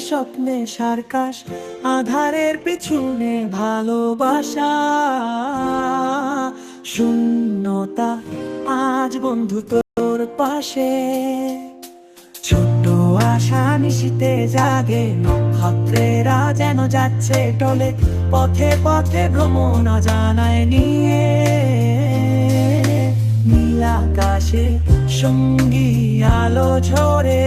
স্বপ্নে সার্কাস, আধারের পেছনে ভালোবাসা। শূন্যতা আজ বন্ধু তোর পাশে, ছোট্ট আশা নিশীতে জাগে, নক্ষত্রেরা যেন যাচ্ছে টলে, পথে পথে ভ্রমণ অজানায় নিয়ে। নীল আকাশে সঙ্গী আলো ঝরে,